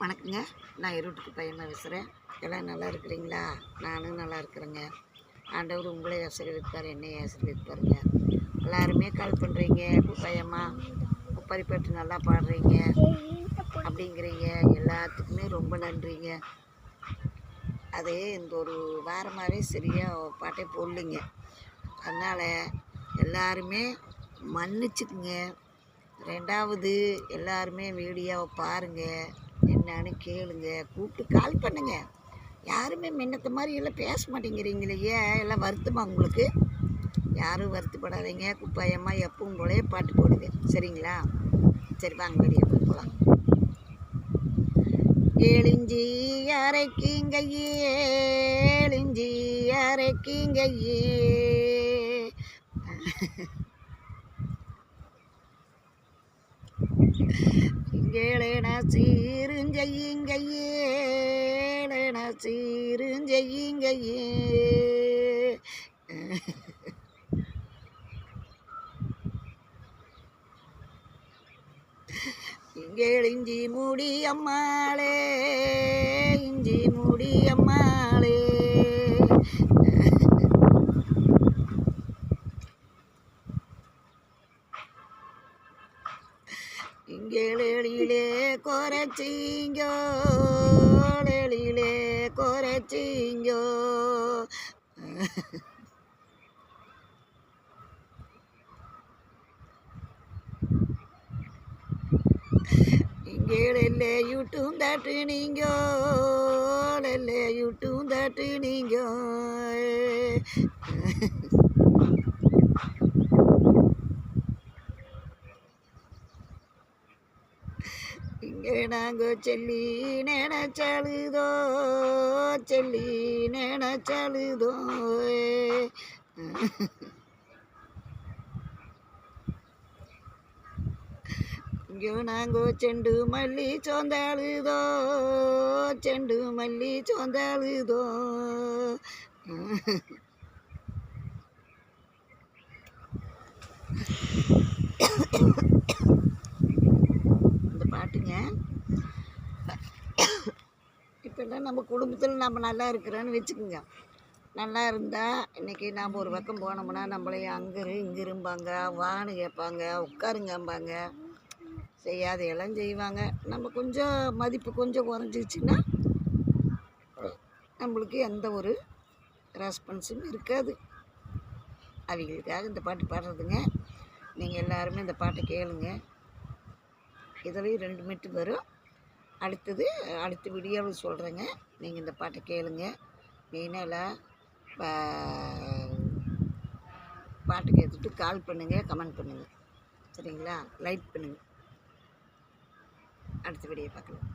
வணக்கங்க. நான் ஈரோட்டுக்கு பையனாக பேசுகிறேன். எல்லாம் நல்லா இருக்கிறீங்களா? நானும் நல்லா இருக்கிறேங்க. ஆண்டவர் உங்களே ஆசீர்வதிப்பார், என்னையே ஆசீர்வதிப்பாருங்க. எல்லாருமே கால் பண்ணுறீங்க, பையம்மா உப்பரிப்பட்டு நல்லா பாடுறீங்க அப்படிங்கிறீங்க. எல்லாத்துக்குமே ரொம்ப நன்றிங்க. அது இந்த ஒரு வாரமாகவே சரியாக பாட்டே போடலிங்க. அதனால் எல்லாருமே மன்னிச்சுக்குங்க. ரெண்டாவது எல்லாருமே வீடியோவை பாருங்கள், என்னன்னு கேளுங்க, கூப்பிட்டு கால் பண்ணுங்க. யாருமே முன்னத்த மாதிரி எல்லாம் பேச மாட்டேங்கிறீங்களே, எல்லாம் வருத்தமா உங்களுக்கு? யாரும் வருத்தப்படாதீங்க. குப்பாயம்மா எப்பவும் போலே பாட்டு போடுங்க, சரிங்களா? சரி வாங்க வீடியோ போகலாம். ஏழிஞ்சி அரைக்கிங்கையே, ஏழிஞ்சி அரைக்கிங்கையே, ஏழன சீருஞ்செய்யுங்கையே, ஏழன சீருஞ்செய்யுங்கையே, இங்கேள் இஞ்சி மூடி அம்மாளே, இஞ்சி மூடி அம்மாளே, இங்கேளிலே குறைச்சிங்கோ, எழிலே குறைச்சிங்கோ, இங்கேளே யூட்டும் தட்டு நீங்கோ, எல்லே யூட்டும் தட்டு நீங்கோ, இங்கே நாங்கள் செல்லி நினைச்சழுதோ, செல்லி நினைச்சழுதோ, இங்கே நாங்கள் செண்டு மல்லி சோந்தாழுதோ, செண்டு மல்லி சோந்தாழுதோ, இந்த பாட்டுங்க. இப்போல்லாம் நம்ம குடும்பத்தில் நம்ம நல்லா இருக்கிறோன்னு வச்சுக்கோங்க. நல்லா இருந்தால் இன்றைக்கி நாம் ஒரு பக்கம் போனோம்னா நம்மளையும் அங்கே இங்கிரும்பாங்க, வான்னு கேட்பாங்க, உட்காருங்கம்பாங்க, செய்யாதையெல்லாம் செய்வாங்க. நம்ம கொஞ்சம் மதிப்பு கொஞ்சம் குறைஞ்சிச்சின்னா நம்மளுக்கு எந்த ஒரு ரெஸ்பான்ஸும் இருக்காது. அவங்களுக்காக இந்த பாட்டு பாடுறதுங்க. நீங்கள் எல்லாருமே இந்த பாட்டை கேளுங்க. இதுலேயும் 2 மினிட் வரும். அடுத்த வீடியோவில் சொல்கிறேங்க. நீங்கள் இந்த பாட்டை கேளுங்க. மெயினாக எல்லாம் பாட்டு கேட்டுட்டு கால் பண்ணுங்கள், கமெண்ட் பண்ணுங்கள், சரிங்களா? லைக் பண்ணுங்கள். அடுத்த வீடியோ பார்க்கலாம்.